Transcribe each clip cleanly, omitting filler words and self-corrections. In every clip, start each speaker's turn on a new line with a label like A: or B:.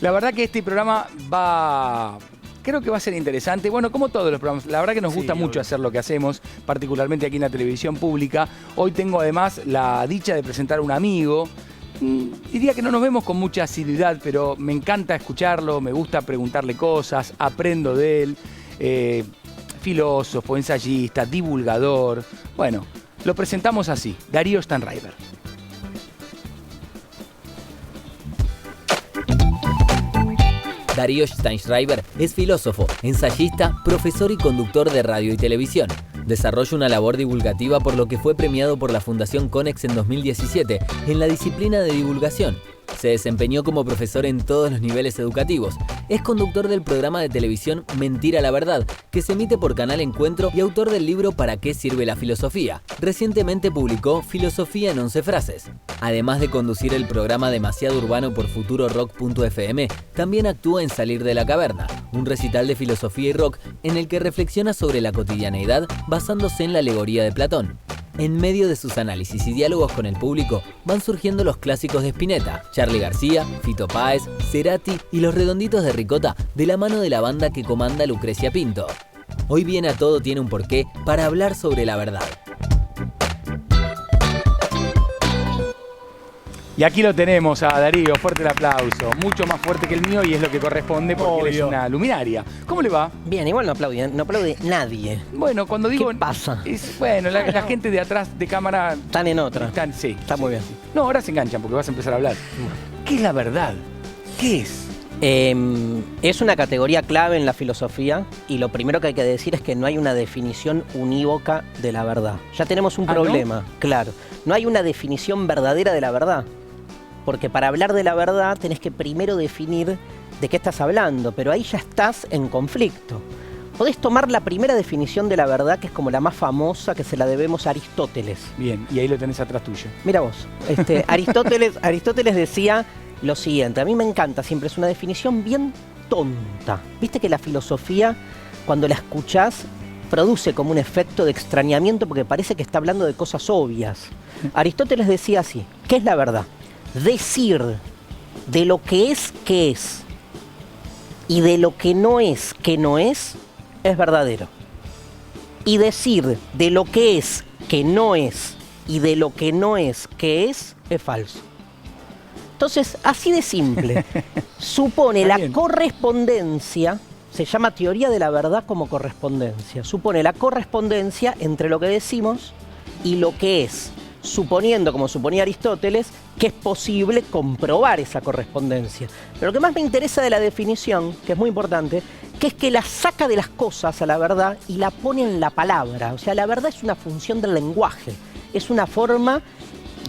A: La verdad que este programa creo que va a ser interesante. Bueno, como todos los programas, la verdad que nos gusta mucho hacer lo que hacemos, particularmente aquí en la televisión pública. Hoy tengo además la dicha de presentar a un amigo. Diría que no nos vemos con mucha asiduidad, pero me encanta escucharlo, me gusta preguntarle cosas, aprendo de él. Filósofo, ensayista, divulgador. Bueno, lo presentamos así, Darío Stanraiver.
B: Darío Stanraiver es filósofo, ensayista, profesor y conductor de radio y televisión. Desarrolla una labor divulgativa por lo que fue premiado por la Fundación Konex en 2017 en la disciplina de divulgación. Se desempeñó como profesor en todos los niveles educativos. Es conductor del programa de televisión Mentira la Verdad, que se emite por Canal Encuentro, y autor del libro ¿Para qué sirve la filosofía? Recientemente publicó Filosofía en 11 frases. Además de conducir el programa Demasiado Urbano por FuturoRock.fm, también actúa en Salir de la Caverna, un recital de filosofía y rock en el que reflexiona sobre la cotidianeidad basándose en la alegoría de Platón. En medio de sus análisis y diálogos con el público van surgiendo los clásicos de Spinetta, Charly García, Fito Páez, Cerati y Los Redonditos de Ricota, de la mano de la banda que comanda Lucrecia Pinto. Hoy viene a Todo tiene un porqué para hablar sobre la verdad.
A: Y aquí lo tenemos a Darío, fuerte el aplauso, mucho más fuerte que el mío y es lo que corresponde porque él es una luminaria. ¿Cómo le va?
C: Bien, igual no aplaude nadie.
A: Bueno, cuando digo...
C: ¿Qué pasa?
A: Bueno, la gente de atrás de cámara...
C: Están en otra.
A: Sí.
C: Está muy bien.
A: No, ahora se enganchan porque vas a empezar a hablar. ¿Qué es la verdad? ¿Qué es?
C: Es una categoría clave en la filosofía y lo primero que hay que decir es que no hay una definición unívoca de la verdad. Ya tenemos un problema, ¿no? Claro. No hay una definición verdadera de la verdad. Porque para hablar de la verdad tenés que primero definir de qué estás hablando, pero ahí ya estás en conflicto. Podés tomar la primera definición de la verdad, que es como la más famosa, que se la debemos a Aristóteles.
A: Bien, y ahí lo tenés atrás tuyo.
C: Mira vos, Aristóteles decía lo siguiente, a mí me encanta siempre, es una definición bien tonta. Viste que la filosofía, cuando la escuchás, produce como un efecto de extrañamiento porque parece que está hablando de cosas obvias. Aristóteles decía así, ¿qué es la verdad? Decir de lo que es y de lo que no es verdadero. Y decir de lo que es que no es y de lo que no es que es falso. Entonces, así de simple, supone la correspondencia, se llama teoría de la verdad como correspondencia, supone la correspondencia entre lo que decimos y lo que es, suponiendo, como suponía Aristóteles, que es posible comprobar esa correspondencia. Pero lo que más me interesa de la definición, que es muy importante, que es que la saca de las cosas a la verdad y la pone en la palabra. O sea, la verdad es una función del lenguaje, es una forma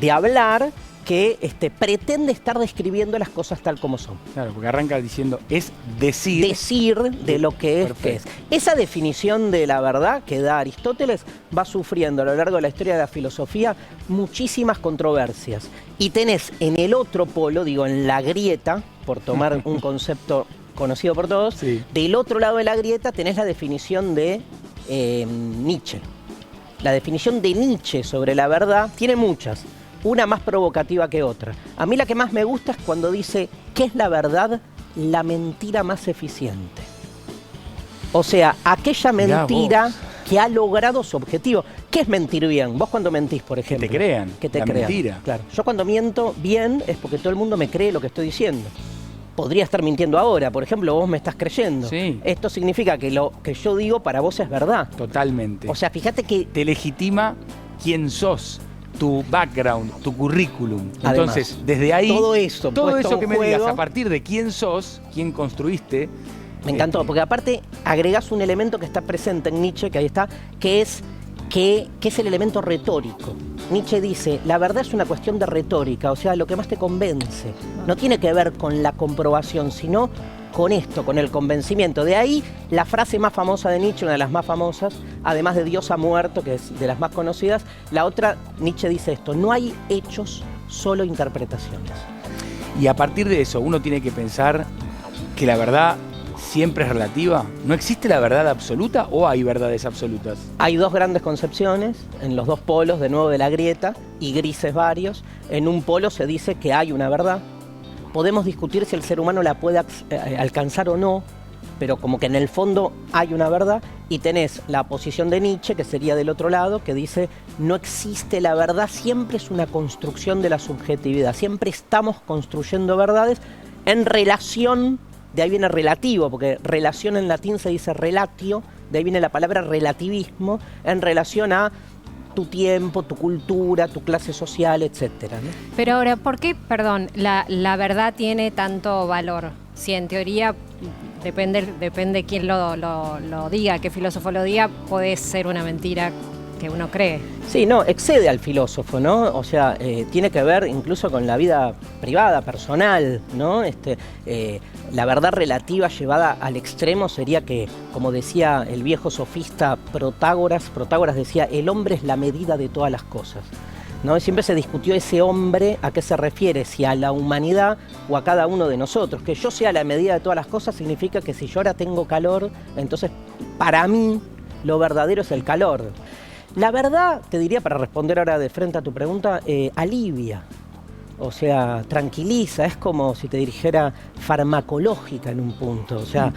C: de hablar que pretende estar describiendo las cosas tal como son.
A: Claro, porque arranca diciendo, es decir...
C: Decir de lo que es, que es. Esa definición de la verdad que da Aristóteles va sufriendo a lo largo de la historia de la filosofía muchísimas controversias. Y tenés en el otro polo, digo, en la grieta, por tomar un concepto conocido por todos, del otro lado de la grieta tenés la definición de Nietzsche. La definición de Nietzsche sobre la verdad tiene muchas. Una más provocativa que otra. A mí la que más me gusta es cuando dice, ¿qué es la verdad? La mentira más eficiente. O sea, aquella mentira que ha logrado su objetivo. ¿Qué es mentir bien? Vos cuando mentís, por ejemplo.
A: Que te crean.
C: Que te
A: la
C: crean.
A: Mentira.
C: Claro. Yo cuando miento bien es porque todo el mundo me cree lo que estoy diciendo. Podría estar mintiendo ahora, por ejemplo, vos me estás creyendo.
A: Sí.
C: Esto significa que lo que yo digo para vos es verdad.
A: Totalmente.
C: O sea, fíjate que...
A: Te legitima quién sos, tu background, tu currículum.
C: Además,
A: entonces, desde ahí, todo eso que me digas, a partir de quién sos, quién construiste...
C: Me encantó, porque aparte agregás un elemento que está presente en Nietzsche, que ahí está, que es el elemento retórico. Nietzsche dice, la verdad es una cuestión de retórica, o sea, lo que más te convence. No tiene que ver con la comprobación, sino con esto, con el convencimiento. De ahí la frase más famosa de Nietzsche, una de las más famosas, además de Dios ha muerto, que es de las más conocidas, la otra, Nietzsche dice esto, no hay hechos, solo interpretaciones.
A: Y a partir de eso, uno tiene que pensar que la verdad siempre es relativa. ¿No existe la verdad absoluta o hay verdades absolutas?
C: Hay dos grandes concepciones, en los dos polos, de nuevo de la grieta, y grises varios. En un polo se dice que hay una verdad, podemos discutir si el ser humano la puede alcanzar o no, pero como que en el fondo hay una verdad, y tenés la posición de Nietzsche, que sería del otro lado, que dice, no existe la verdad, siempre es una construcción de la subjetividad, siempre estamos construyendo verdades en relación, de ahí viene relativo, porque relación en latín se dice relatio, de ahí viene la palabra relativismo, en relación a tu tiempo, tu cultura, tu clase social, etcétera, ¿no?
D: Pero ahora, ¿por qué, perdón, la verdad tiene tanto valor? Si en teoría, depende quién lo diga, qué filósofo lo diga, puede ser una mentira que uno cree.
C: Sí, no, excede al filósofo, ¿no? O sea, tiene que ver incluso con la vida privada, personal, ¿no? La verdad relativa llevada al extremo sería que, como decía el viejo sofista Protágoras decía, el hombre es la medida de todas las cosas, ¿no? Y siempre se discutió ese hombre, ¿a qué se refiere? Si a la humanidad o a cada uno de nosotros. Que yo sea la medida de todas las cosas significa que si yo ahora tengo calor, entonces para mí lo verdadero es el calor. La verdad, te diría, para responder ahora de frente a tu pregunta, alivia. O sea, tranquiliza, es como si te dijera farmacológica en un punto. O sea,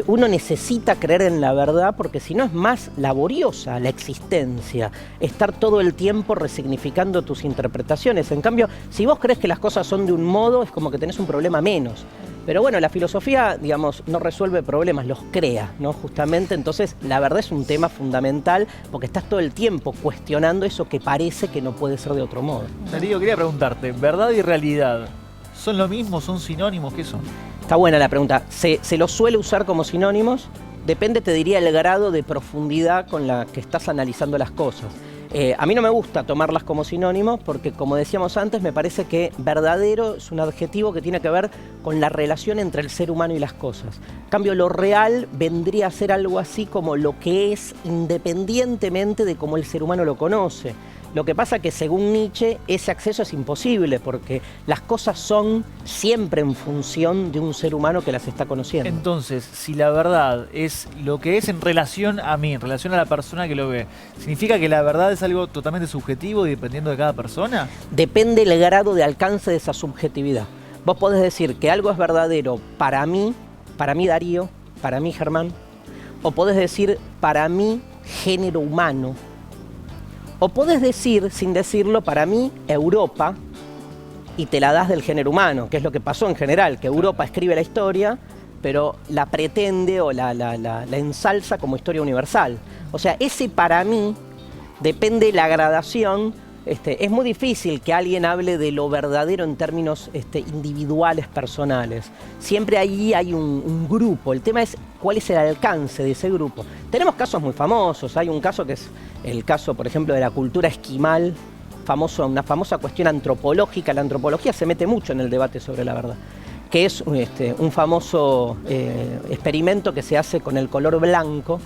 C: uno necesita creer en la verdad porque si no es más laboriosa la existencia, estar todo el tiempo resignificando tus interpretaciones. En cambio, si vos crees que las cosas son de un modo, es como que tenés un problema menos. Pero bueno, la filosofía, digamos, no resuelve problemas, los crea, ¿no? Justamente, entonces, la verdad es un tema fundamental porque estás todo el tiempo cuestionando eso que parece que no puede ser de otro modo.
E: Darío, quería preguntarte, ¿verdad y realidad son lo mismo, son sinónimos? ¿Qué son?
C: Está buena la pregunta. Se los suele usar como sinónimos, depende, te diría, el grado de profundidad con la que estás analizando las cosas. A mí no me gusta tomarlas como sinónimos porque, como decíamos antes, me parece que verdadero es un adjetivo que tiene que ver con la relación entre el ser humano y las cosas. En cambio, lo real vendría a ser algo así como lo que es independientemente de cómo el ser humano lo conoce. Lo que pasa que, según Nietzsche, ese acceso es imposible porque las cosas son siempre en función de un ser humano que las está conociendo.
E: Entonces, si la verdad es lo que es en relación a mí, en relación a la persona que lo ve, ¿significa que la verdad es algo totalmente subjetivo y dependiendo de cada persona?
C: Depende el grado de alcance de esa subjetividad. Vos podés decir que algo es verdadero para mí Darío, para mí Germán, o podés decir para mí género humano. O podés decir, sin decirlo, para mí, Europa, y te la das del género humano, que es lo que pasó en general, que Europa escribe la historia, pero la pretende o la ensalza como historia universal. O sea, ese para mí depende de la gradación. Es muy difícil que alguien hable de lo verdadero en términos individuales, personales. Siempre allí hay un grupo. El tema es cuál es el alcance de ese grupo. Tenemos casos muy famosos. Hay un caso que es el caso, por ejemplo, de la cultura esquimal, una famosa cuestión antropológica. La antropología se mete mucho en el debate sobre la verdad, que es un famoso experimento que se hace con el color blanco,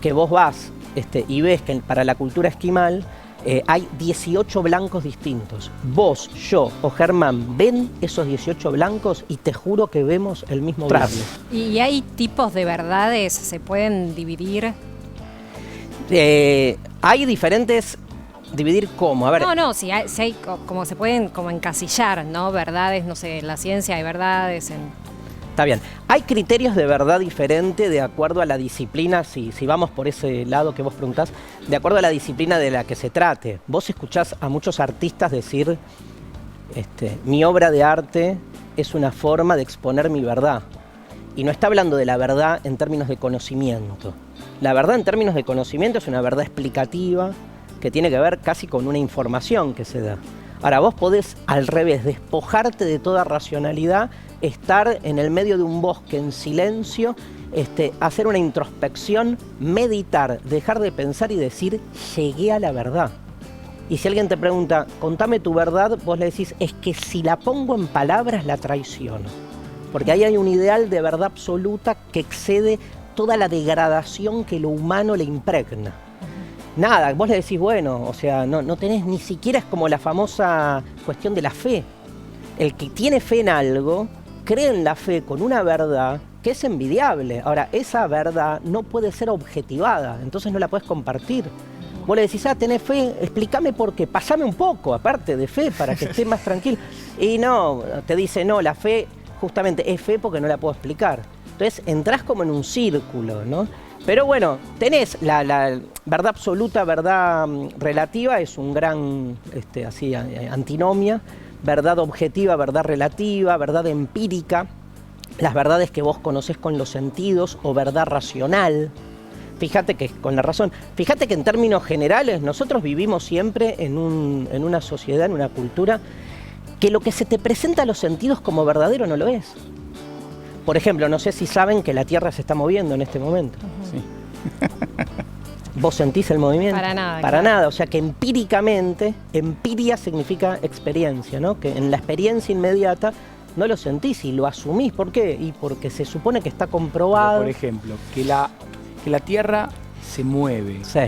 C: que vos vas y ves que para la cultura esquimal hay 18 blancos distintos. Vos, yo o Germán ven esos 18 blancos y te juro que vemos el mismo blanco.
D: ¿Y hay tipos de verdades? ¿Se pueden dividir?
C: Hay diferentes... ¿Dividir cómo? A ver.
D: No, si hay como se pueden como encasillar, ¿no? Verdades, no sé, en la ciencia hay verdades,
C: Está bien. Hay criterios de verdad diferentes de acuerdo a la disciplina, si vamos por ese lado que vos preguntás, de acuerdo a la disciplina de la que se trate. Vos escuchás a muchos artistas decir, mi obra de arte es una forma de exponer mi verdad. Y no está hablando de la verdad en términos de conocimiento. La verdad en términos de conocimiento es una verdad explicativa que tiene que ver casi con una información que se da. Ahora, vos podés, al revés, despojarte de toda racionalidad, estar en el medio de un bosque en silencio, hacer una introspección, meditar, dejar de pensar y decir, llegué a la verdad. Y si alguien te pregunta, contame tu verdad, vos le decís, es que si la pongo en palabras la traiciono. Porque ahí hay un ideal de verdad absoluta que excede toda la degradación que lo humano le impregna. Nada, vos le decís, bueno, o sea, no tenés ni siquiera, es como la famosa cuestión de la fe. El que tiene fe en algo, cree en la fe con una verdad que es envidiable. Ahora, esa verdad no puede ser objetivada, entonces no la puedes compartir. Vos le decís, tenés fe, explícame por qué, pasame un poco, aparte de fe, para que esté más tranquilo. Y no, te dice, no, la fe justamente es fe porque no la puedo explicar. Entonces entrás como en un círculo, ¿no? Pero bueno, tenés la verdad absoluta, verdad relativa, es un gran, antinomia, verdad objetiva, verdad relativa, verdad empírica, las verdades que vos conocés con los sentidos o verdad racional. Fíjate que con la razón, fíjate que en términos generales nosotros vivimos siempre en una sociedad, en una cultura, que lo que se te presenta a los sentidos como verdadero no lo es. Por ejemplo, no sé si saben que la Tierra se está moviendo en este momento.
A: Sí.
C: ¿Vos sentís el movimiento?
D: Para nada.
C: Para
D: claro.
C: nada, o sea que empíricamente, empiria significa experiencia, ¿no? Que en la experiencia inmediata no lo sentís y lo asumís. ¿Por qué? Y porque se supone que está comprobado.
A: Por ejemplo, que la Tierra se mueve,
C: Sí.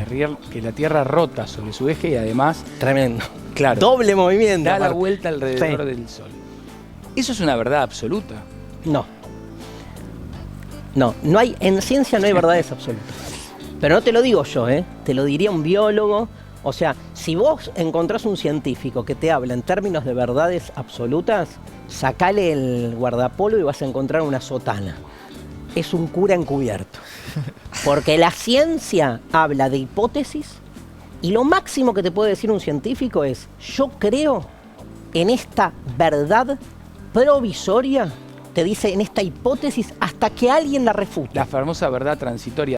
A: que la Tierra rota sobre su eje y además,
C: Tremendo.
A: claro,
C: Doble movimiento.
A: da la
C: aparte.
A: vuelta alrededor
C: Sí.
A: del Sol. ¿Eso es una verdad absoluta?
C: No hay, en ciencia no hay verdades absolutas. Pero no te lo digo yo, te lo diría un biólogo. O sea, si vos encontrás un científico que te habla en términos de verdades absolutas, sacale el guardapolvo y vas a encontrar una sotana. Es un cura encubierto. Porque la ciencia habla de hipótesis y lo máximo que te puede decir un científico es: yo creo en esta verdad provisoria, te dice en esta hipótesis hasta que alguien la refuta.
A: La famosa verdad transitoria.